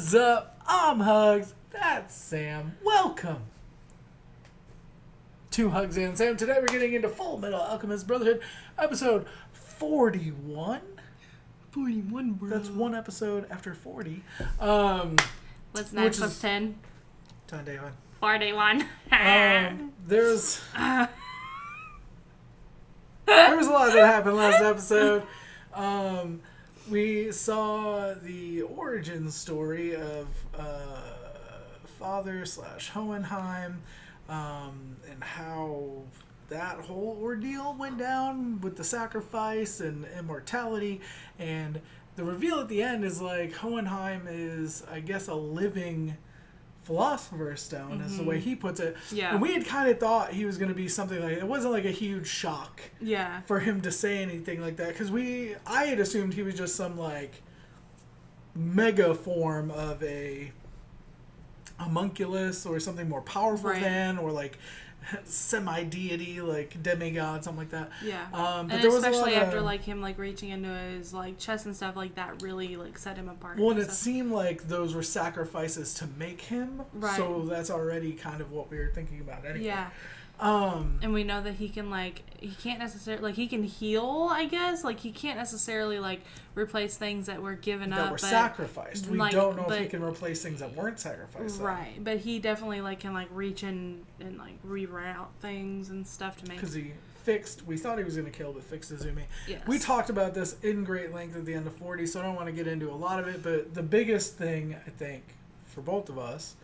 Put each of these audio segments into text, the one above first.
What's up? I'm Hugz. That's Sam. Welcome to Hugz and Sam. Today we're getting into Fullmetal Alchemist Brotherhood, episode 41. 41, bro. That's one episode after 40. What's next? What's 10? 10 day one. 41. There's there was a lot that happened last episode. We saw the origin story of Father / Hohenheim, and how that whole ordeal went down with the sacrifice and immortality. And the reveal at the end is like Hohenheim is, I guess, a living Philosopher's Stone, is the way he puts it. Yeah. And we had kind of thought he was going to be something like, it wasn't like a huge shock for him to say anything like that, because I had assumed he was just some like mega form of a homunculus or something more powerful than, or like semi-deity, like demigod, something like that. Yeah. But and there was especially a lot after of, like him like reaching into his like chest and stuff, like that really like set him apart. well, and it seemed like those were sacrifices to make him. Right. So that's already kind of what we were thinking about anyway. Yeah. And we know that he can like, he can't necessarily, like he can heal, I guess. Like he can't necessarily like replace things that were given up. That were sacrificed. We like, don't know if he can replace things that weren't sacrificed. Right. But he definitely like can like reach in and like reroute things and stuff to make. Because he fixed, we thought he was going to kill, but fixed Izumi. Yes. We talked about this in great length at the end of 40, so I don't want to get into a lot of it. But the biggest thing, I think, for both of us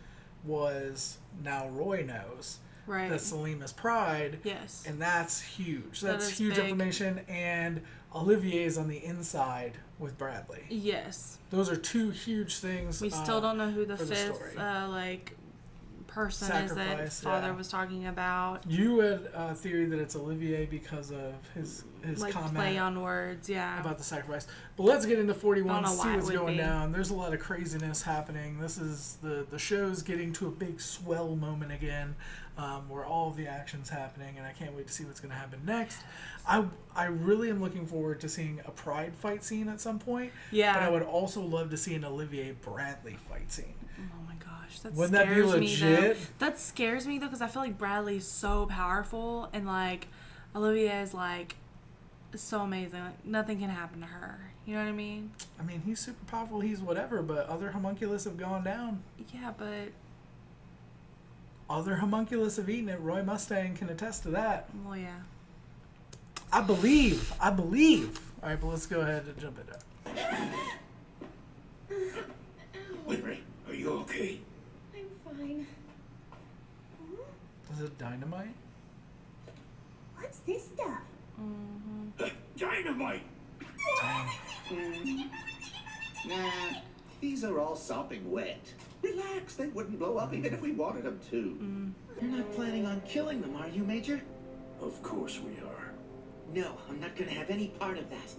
was now Roy knows. Right. That Salim is Pride. Yes. And that's huge. That's huge big information. And Olivier is on the inside with Bradley. Yes. Those are two huge things. We still don't know who the fifth person is that Father was talking about. You had a theory that it's Olivier because of his like comment play on words, about the sacrifice. But let's get into 41, see what's going be. down. There's a lot of craziness happening. This is the show's getting to a big swell moment again, where all of the action's happening, and I can't wait to see what's going to happen next. I really am looking forward to seeing a Pride fight scene at some point. Yeah. But I would also love to see an Olivier Bradley fight scene. Oh my gosh, that Wouldn't scares that be legit? me. That scares me though, because I feel like Bradley's so powerful, and like Olivier is like so amazing. Like nothing can happen to her. You know what I mean? I mean, he's super powerful. He's whatever, but other homunculus have gone down. Yeah, but other homunculus have eaten it. Roy Mustang can attest to that. Well, yeah. I believe. All right, but let's go ahead and jump into it. Winry, are you okay? I'm fine. Is it dynamite? What's this stuff? Dynamite! Nah, these are all sopping wet. Relax, they wouldn't blow up even if we wanted them to. You're not planning on killing them, are you, Major? Of course we are. No, I'm not gonna have any part of that.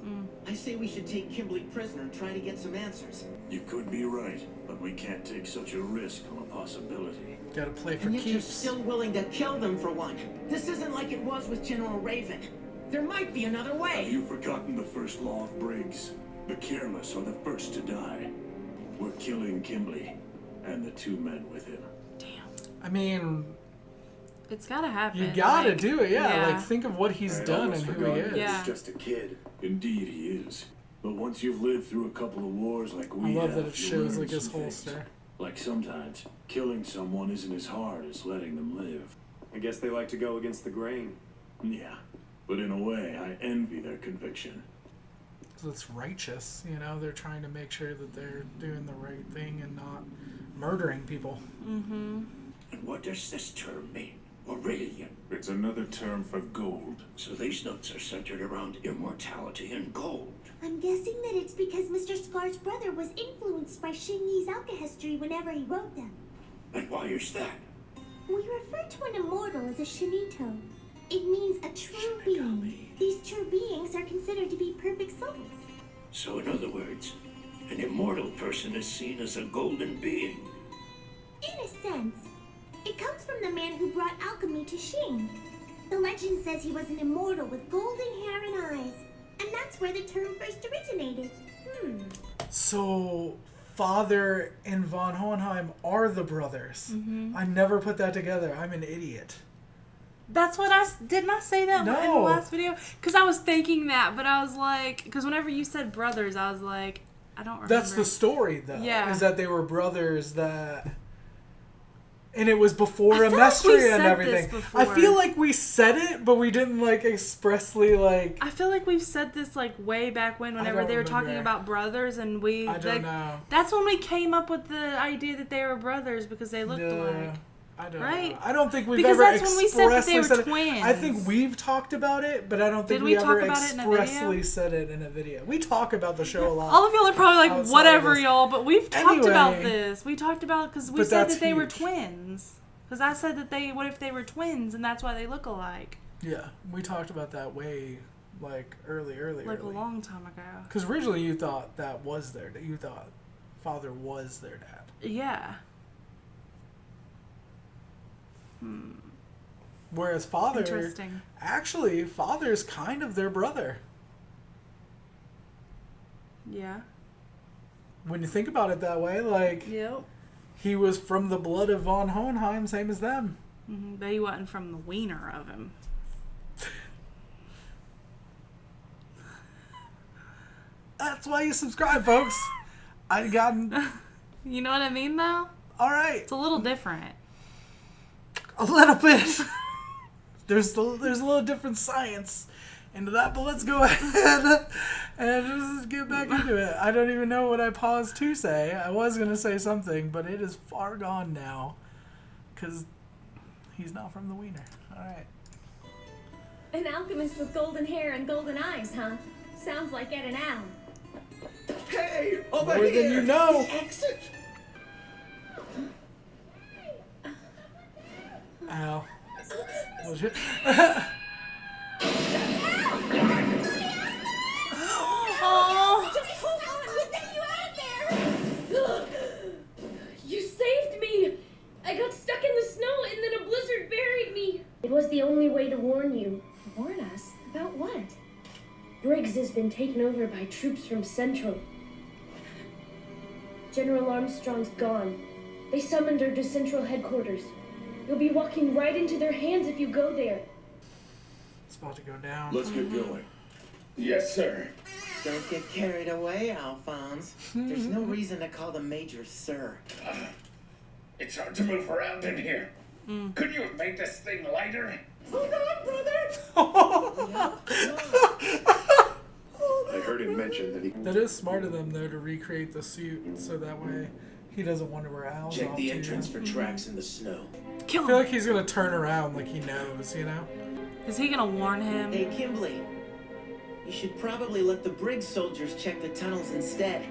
I say we should take Kimblee prisoner and try to get some answers. You could be right, but we can't take such a risk on a possibility. Gotta play for And yet you're keeps. still willing to kill them for one. This isn't like it was with General Raven. There might be another Have way. you forgotten the first law of Briggs? The careless are the first to die. We're killing Kimblee and the two men with him. Damn. I mean, It's gotta happen. you gotta like, do it, yeah. Like, think of what he's I done almost and who he forgot is. Yeah. He's just a kid. Indeed he is. But once you've lived through a couple of wars like I we love have, that it you'll shows learn like his some things. holster. Like sometimes, killing someone isn't as hard as letting them live. I guess they like to go against the grain. Yeah, but in a way, I envy their conviction. So it's righteous, you know. They're trying to make sure that they're doing the right thing and not murdering people. And what does this term mean? Aurelian. It's another term for gold. So these notes are centered around immortality and gold. I'm guessing that it's because Mr. Scar's brother was influenced by Xing Yi's alchemy whenever he wrote them. And why is that? We refer to an immortal as a shinito. It means a true being. These true beings are considered to be perfect souls. So in other words, an immortal person is seen as a golden being. In a sense, it comes from the man who brought alchemy to Xing. The legend says he was an immortal with golden hair and eyes, and that's where the term first originated. So Father and von Hohenheim are the brothers. Mm-hmm. I never put that together. I'm an idiot. That's what didn't I say that in the No. last video? Because I was thinking that, but I was like, because whenever you said brothers, I was like, I don't remember. That's the story, though. Yeah. Is that they were brothers that... And it was before I feel like we Amestria said and everything. this I before. feel like we said it, but we didn't, like, expressly, like... I feel like we've said this like way back when, whenever don't they were talking remember. about brothers, and we. I don't know. That's when we came up with the idea that they were brothers because they looked alike. I don't Right? know. I don't think we've Because ever that's when we said that they expressly were said it. twins. I think we've talked about it, but I don't think Did we we ever talk about it in a expressly video? said it in a video. We talk about the show a lot. All of y'all are probably like, outside of whatever, this. y'all, but we've talked about Anyway. this. We talked about because we But said that's that they were huge. twins. Because I said that what if they were twins, and that's why they look alike. Yeah, we talked about that way, like, early. Like a long time ago. Because originally you thought that was you thought Father was their dad. Yeah. Whereas Father... Interesting. Actually, Father's kind of their brother. Yeah. When you think about it that way, like, Yep. he was from the blood of von Hohenheim, same as them. Mm-hmm. But he wasn't from the wiener of him. That's why you subscribe, folks. I gotten... You know what I mean, though? All right. It's a little different. A little bit. There's a little different science into that, but let's go ahead and just get back into it. I don't even know what I paused to say. I was going to say something, but it is far gone now because he's not from the wiener. All right. An alchemist with golden hair and golden eyes, huh? Sounds like Ed and Al. Hey, over More here! than you know. The exit! Ow. Was it? Oh, Just hold on! We'll get you out of there! You saved me! I got stuck in the snow and then a blizzard buried me! It was the only way to warn you. Warn us? About what? Briggs has been taken over by troops from Central. General Armstrong's gone. They summoned her to Central headquarters. You'll be walking right into their hands if you go there. It's about to go down. Let's get going. Yes, sir. Don't get carried away, Alphonse. There's no reason to call the Major Sir. It's hard to move around in here. Could you have made this thing lighter? Hold on, brother! I heard him mention that he... That is smart of them, though, to recreate the suit so that way he doesn't wonder where Al's Check off the to. entrance for tracks in the snow. kill I feel him. like he's going to turn around like he knows, you know? Is he gonna warn him? Hey, Kimblee. You should probably let the Briggs soldiers check the tunnels instead.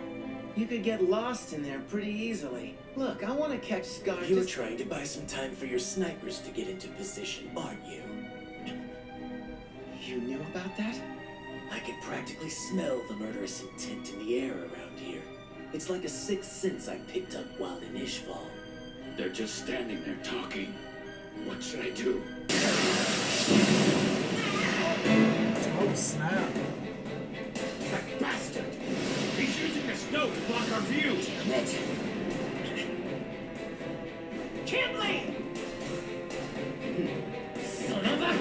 You could get lost in there pretty easily. Look, I want to catch Scar. You're trying to buy some time for your snipers to get into position, aren't you? You knew about that? I can practically smell the murderous intent in the air around here. It's like a sixth sense I picked up while in Ishval. They're just standing there talking. What should I do? Oh, snap. That bastard! He's using the snow to block our view! Damn it! Kimblee! Son of a...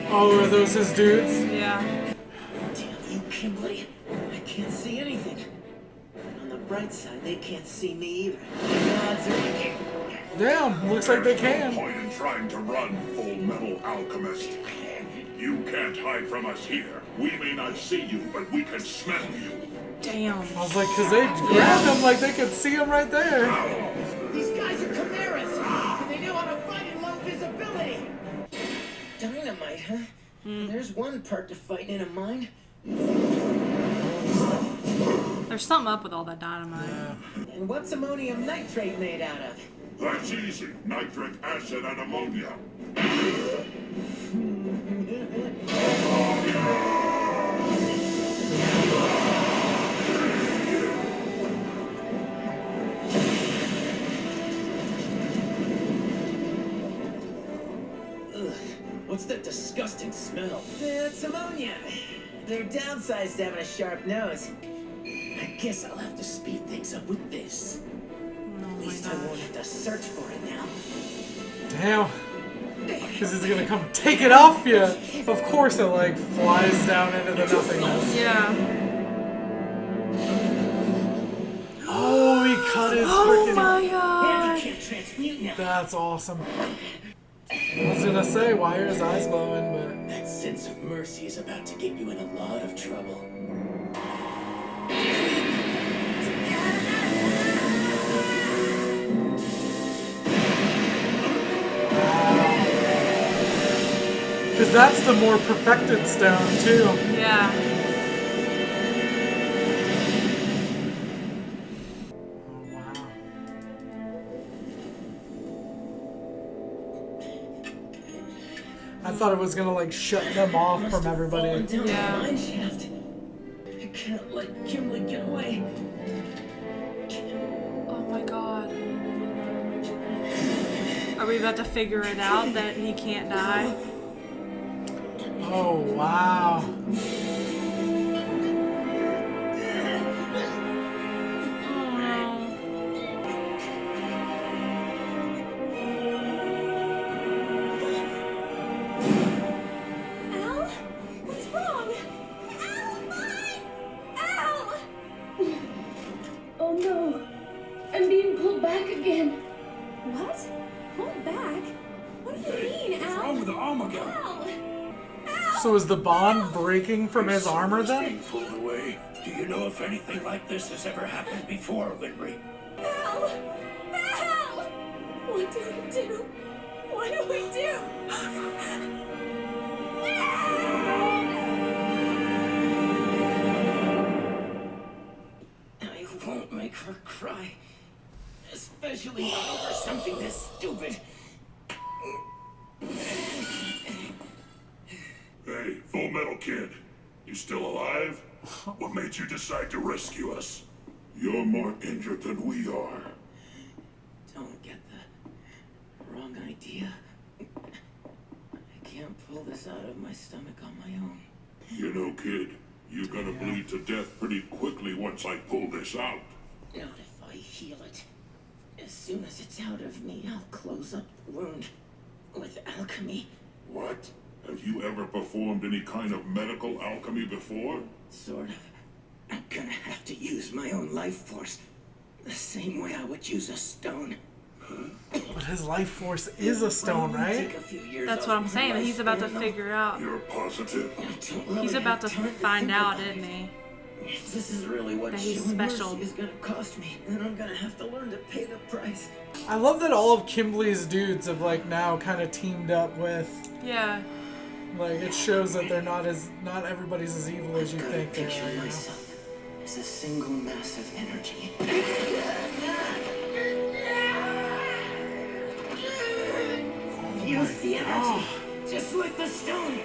Oh, are those his dudes? Yeah. Damn you, Kimblee. I can't see anything. On the bright side, they can't see me either. The odds are... Damn, looks like they can. No point in trying to run, Fullmetal Alchemist. You can't hide from us here. We may not see you, but we can smell you. Damn. I was like, because they grabbed him like they could see him right there. These guys are chimeras! And they know how to fight in low visibility! Dynamite, huh? There's one part to fighting in a mine. There's something up with all that dynamite. And what's ammonium nitrate made out of? That's easy. Nitric acid and ammonia. What's that disgusting smell? It's ammonia. They're downsized to having a sharp nose. I guess I'll have to speed things up with this. At least I won't have to search for it now. Damn. Because he's gonna come take it off you. Of course it like flies down into the nothingness. Yeah. Oh, he cut his Oh freaking... my god. Can't transmute now. That's awesome. I was gonna say, why are his eyes glowing, but... That sense of mercy is about to get you in a lot of trouble. Because that's the more perfected stone, too. Yeah. Oh, wow. I thought it was gonna, like, shut them off from everybody. Yeah. Mine shaft. I can't let Kimblee get away. Oh my god. Are we about to figure it out that he can't die? Oh, wow. Oh Al? What's wrong? Al, Al! Oh no. I'm being pulled back again. What? Hold back? What do you mean, Al? What's wrong with the armor gun? Al! So is the bond breaking from his armor Being then? pulled away. Do you know if anything like this has ever happened before, Winry? Al! Al! What do we do? What do we do? I won't make her cry. Especially not over something this stupid. Hey, Full Metal Kid. You still alive? What made you decide to rescue us? You're more injured than we are. Don't get the wrong idea. I can't pull this out of my stomach on my own. You know, kid, you're gonna bleed to death pretty quickly once I pull this out. Not if I heal it. As soon as it's out of me, I'll close up the wound with alchemy. What? Have you ever performed any kind of medical alchemy before? Sort of. I'm gonna have to use my own life force. The same way I would use a stone. But his life force is a stone, right? Take a few years That's off what I'm my saying. life He's about to span. figure out. You're positive? I don't really He's about to have time find think out, about isn't it. he? If this is really what That he's showing special. mercy is gonna cost me, then I'm gonna have to learn to pay the price. I love that all of Kimblee's dudes have like now kind of teamed up with, Yeah. like it shows that they're not everybody's as evil as you Gotta think they picture are. You know? myself as a single mass of energy. Use the energy, just like the stone.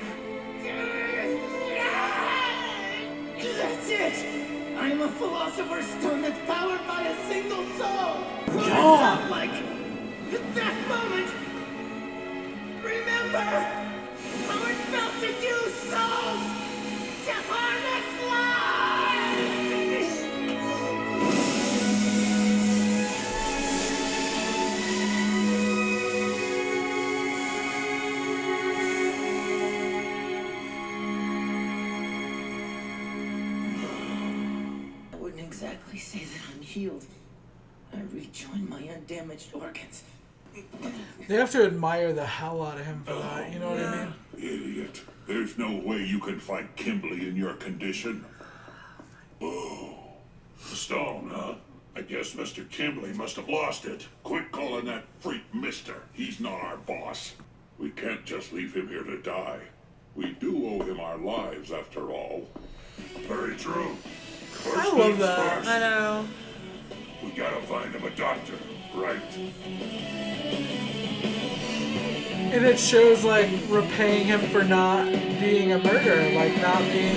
That's it! I'm a philosopher's stone that's powered by a single soul! What it felt like at that moment! Remember how it felt to use souls to harness life! I wouldn't exactly say that I'm healed. I rejoined my undamaged organs. They have to admire the hell out of him for that. You know what I mean? Idiot. There's no way you can fight Kimblee in your condition. Oh. The stone, huh? I guess Mr. Kimblee must have lost it. Quit calling that freak mister. He's not our boss. We can't just leave him here to die. We do owe him our lives, after all. Very true. First I love things that. first. I know. We gotta find him a doctor, right? And it shows like repaying him for not being a murderer, like not being,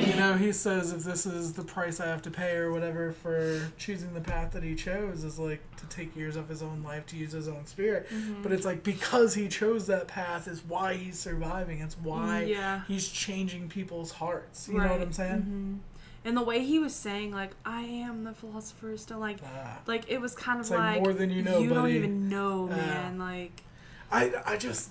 you know, he says if this is the price I have to pay or whatever for choosing the path that he chose is like to take years of his own life to use his own spirit. But it's like because he chose that path is why he's surviving. It's why he's changing people's hearts. You know what I'm saying? And the way he was saying, like, I am the Philosopher's Stone, like it was kind of like more than you know, you buddy. don't even know, man. Like, I just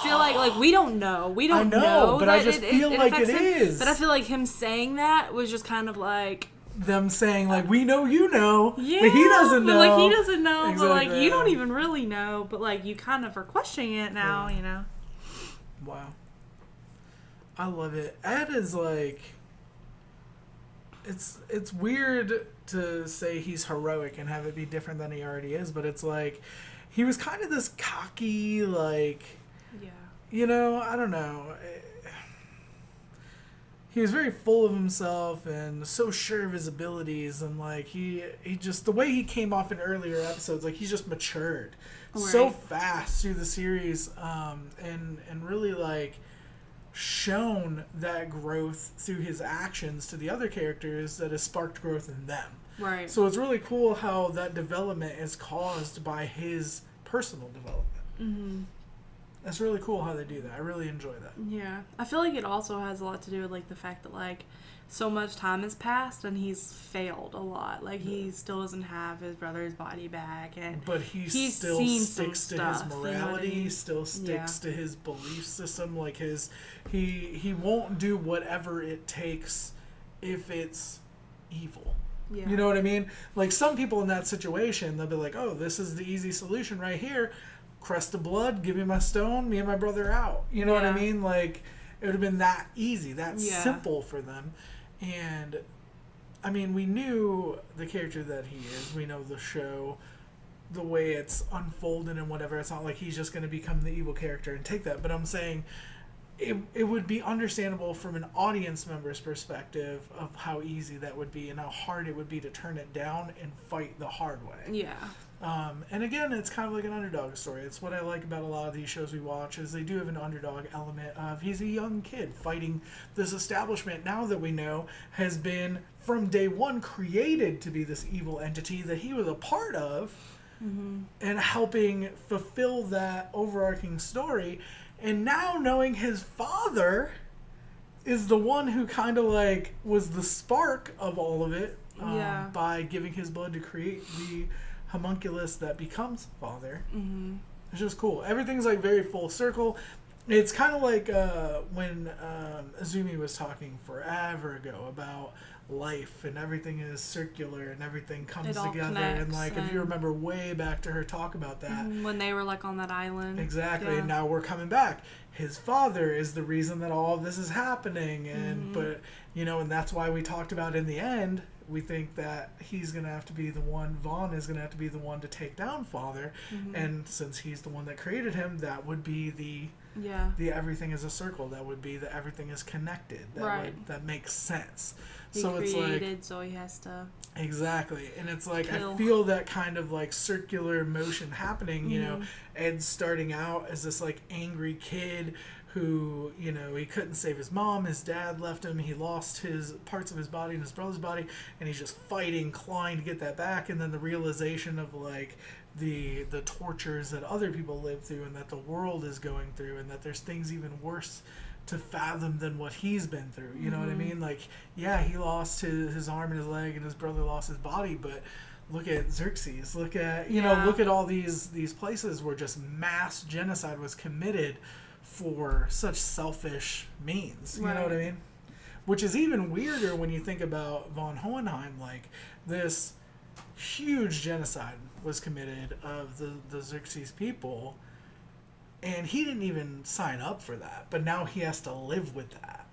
feel like we don't know. We don't know. But I just feel like it is. But I feel like him saying that was just kind of like them saying like, we know you know, yeah, but he doesn't know. But like he doesn't know, exactly. But like you don't even really know. But like you kind of are questioning it now, you know. Wow. I love it. Ed is like, it's weird to say he's heroic and have it be different than he already is, but it's like he was kind of this cocky, like, you know, I don't know. He was very full of himself and so sure of his abilities, and like he just, the way he came off in earlier episodes, like he's just matured so fast through the series, and really like shown that growth through his actions to the other characters that has sparked growth in them. Right. So it's really cool how that development is caused by his personal development. That's really cool how they do that. I really enjoy that. Yeah. I feel like it also has a lot to do with like the fact that like so much time has passed and he's failed a lot. Like he still doesn't have his brother's body back, and but he still sticks to his morality, you know still sticks to his belief system, like he won't do whatever it takes if it's evil. Yeah. You know what I mean? Like some people in that situation, they'll be like, oh, this is the easy solution right here. Crest of blood, give me my stone, me and my brother out. You know what I mean? Like it would have been that easy, that simple for them. And I mean, we knew the character that he is. We know the show, the way it's unfolded and whatever. It's not like he's just going to become the evil character and take that. But I'm saying it would be understandable from an audience member's perspective of how easy that would be and how hard it would be to turn it down and fight the hard way. Yeah. And again, it's kind of like an underdog story. It's what I like about a lot of these shows we watch is they do have an underdog element of he's a young kid fighting this establishment now that we know has been from day one created to be this evil entity that he was a part of and helping fulfill that overarching story. And now knowing his father is the one who kind of like was the spark of all of it by giving his blood to create the homunculus that becomes father. It's just cool. Everything's like very full circle. It's kind of like when Azumi was talking forever ago about life and everything is circular and everything comes together, and like if you remember way back to her talk about that when they were like on that island, exactly. And now we're coming back. His father is the reason that all of this is happening, and but you know, and that's why we talked about in the end we think that he's going to have to be the one, Vaughn is going to have to be the one to take down father, and since he's the one that created him, that would be the everything is a circle, that would be the everything is connected, that makes sense. So it's like, so he has to exactly, and it's like I feel that kind of like circular motion happening. You know, Ed's starting out as this like angry kid who, you know, he couldn't save his mom, his dad left him, he lost his parts of his body and his brother's body, and he's just fighting, clawing to get that back, and then the realization of like the tortures that other people live through and that the world is going through, and that there's things even worse to fathom than what he's been through. You know what I mean? Like, yeah, he lost his arm and his leg, and his brother lost his body, but look at Xerxes, look at, you know, look at all these places where just mass genocide was committed for such selfish means. You know what I mean? Which is even weirder when you think about von Hohenheim. Like, this huge genocide was committed of the Xerxes people, and he didn't even sign up for that, but now he has to live with that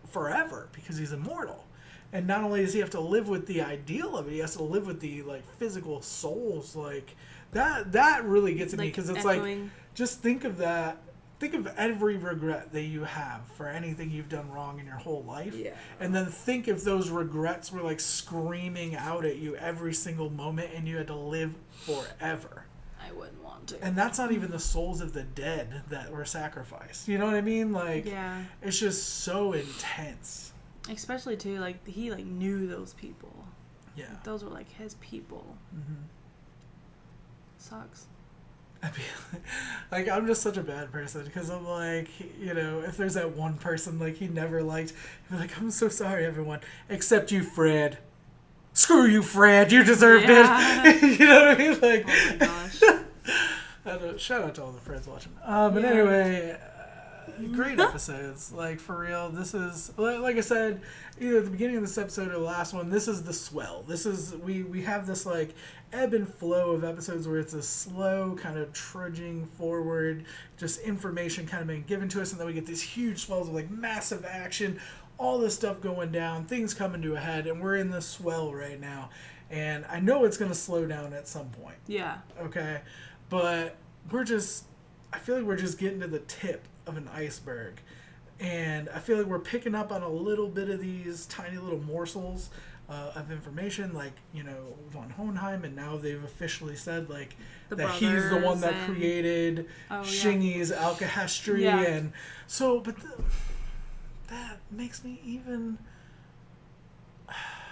forever because he's immortal. And not only does he have to live with the ideal of it, he has to live with the like physical souls. Like that really gets at me, because it's like, just think of that. Think of every regret that you have for anything you've done wrong in your whole life. And then think if those regrets were like screaming out at you every single moment and you had to live forever. I wouldn't want to. And that's not even the souls of the dead that were sacrificed. You know what I mean? Like, it's just so intense. Especially too, like he like knew those people. Yeah. Like, those were like his people. Mm-hmm. Sucks. Like, I'm just such a bad person because I'm like, you know, if there's that one person like he never liked, he'd be like, I'm so sorry, everyone, except you, Fred. Screw you, Fred. You deserved it. You know what I mean? Like, oh my gosh. I don't, shout out to all the Freds watching. But anyway, great episodes. Like, for real, this is, like I said, either at the beginning of this episode or the last one, this is the swell. This is, we have this, like, ebb and flow of episodes where it's a slow kind of trudging forward, just information kind of being given to us, and then we get these huge swells of, like, massive action, all this stuff going down, things coming to a head, and we're in the swell right now. And I know it's going to slow down at some point. Yeah. Okay? But we're just, I feel like we're just getting to the tip of an iceberg. And I feel like we're picking up on a little bit of these tiny little morsels of information, like, you know, von Hohenheim, and now they've officially said, like, that he's the one that created Shingi's alchemy. Yeah. And so, but that makes me even...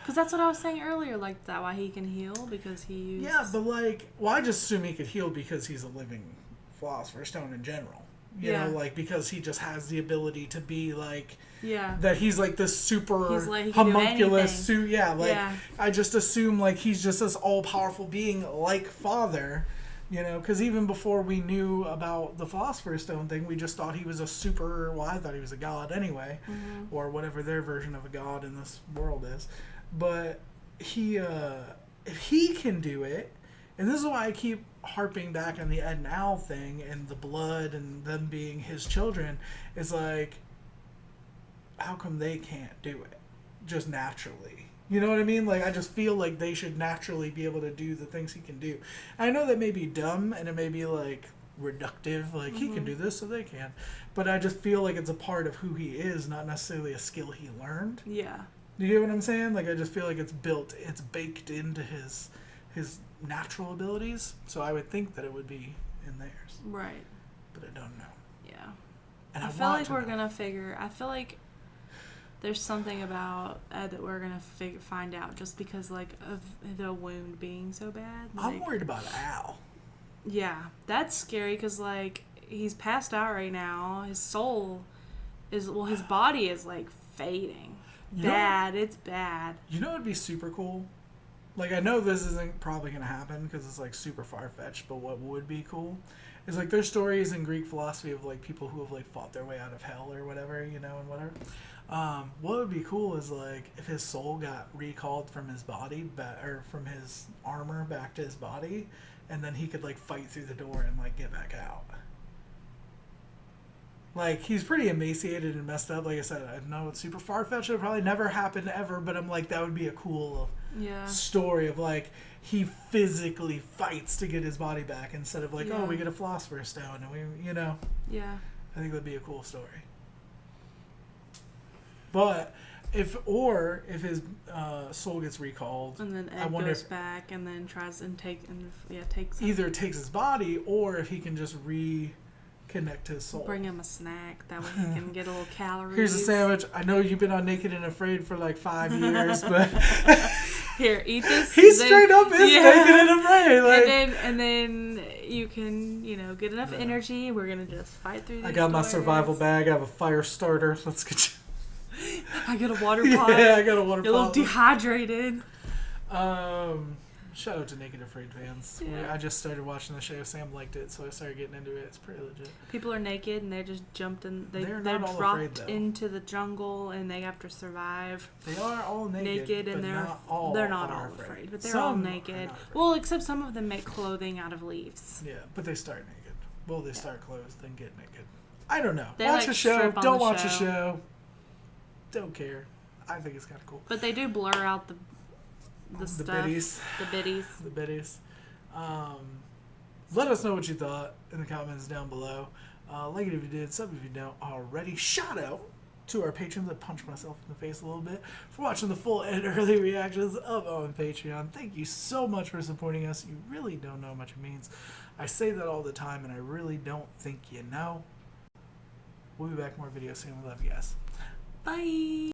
Because that's what I was saying earlier, like, that why he can heal, because he used... Yeah, but, like, well, I just assume he could heal because he's a living Philosopher's Stone in general. You know, like, because he just has the ability to be, like... Yeah. That he's, like, this super he homunculus suit. Yeah, like, I just assume, like, he's just this all-powerful being like Father, you know, because even before we knew about the Philosopher's Stone thing, we just thought he was a super... Well, I thought he was a god anyway, or whatever their version of a god in this world is. But he, if he can do it, and this is why I keep harping back on the Ed and Al thing and the blood and them being his children, is like, how come they can't do it just naturally? You know what I mean? Like, I just feel like they should naturally be able to do the things he can do. I know that may be dumb and it may be, like, reductive, like, he can do this so they can. But I just feel like it's a part of who he is, not necessarily a skill he learned. Yeah. Do you get what I'm saying? Like, I just feel like it's baked into his natural abilities. So I would think that it would be in theirs. Right. But I don't know. Yeah. And I feel like we're going to figure... I feel like there's something about Ed that we're going to find out just because, like, of the wound being so bad. Like, I'm worried about Al. Yeah. That's scary because, like, he's passed out right now. His soul is... Well, his body is, like, fading. Bad. It's bad. You know what would be super cool? Like, I know this isn't probably going to happen because it's, like, super far-fetched, but what would be cool is, like, there's stories in Greek philosophy of, like, people who have, like, fought their way out of hell or whatever, you know, and whatever. What would be cool is, like, if his soul got recalled from his body, or from his armor back to his body, and then he could, like, fight through the door and, like, get back out. Like, he's pretty emaciated and messed up. Like I said, I know it's super far-fetched. It'll probably never happen ever, but I'm like, that would be a cool story of, like, he physically fights to get his body back instead of, like, oh, we get a Philosopher's Stone and we, you know. Yeah. I think that'd be a cool story. But if his soul gets recalled, and then I Ed wonder goes back and then tries and takes either takes his body or if he can just connect his soul. Bring him a snack. That way he can get a little calories. Here's a sandwich. I know you've been on Naked and Afraid for like 5 years, but here, eat this. He straight up is Naked and Afraid. Like, and then you can, you know, get enough energy. We're gonna just fight through these I got my doors. survival bag. I have a fire starter. Let's get you. I got a water pot. Yeah, I got a water pot. You're a little dehydrated. Shout out to Naked and Afraid fans. Yeah. I just started watching the show. Sam liked it, so I started getting into it. It's pretty legit. People are naked and they just jumped in. They're not all afraid, dropped though. into the jungle and they have to survive. They are all naked, and but they're not all afraid, but they're all naked. Well, except some of them make clothing out of leaves. Yeah, but they start naked. Well, they start clothed, then get naked. I don't know. They, watch like, a show. strip on Don't the watch a show. show. Don't care. I think it's kind of cool. But they do blur out the stuff. Biddies. The biddies. The biddies. Let us know what you thought in the comments down below. Like it if you did, sub if you don't already. Shout out to our patrons. I punched myself in the face a little bit for watching the full and early reactions of on Patreon. Thank you so much for supporting us. You really don't know how much it means. I say that all the time, and I really don't think you know. We'll be back with more videos soon. We love you guys. Bye.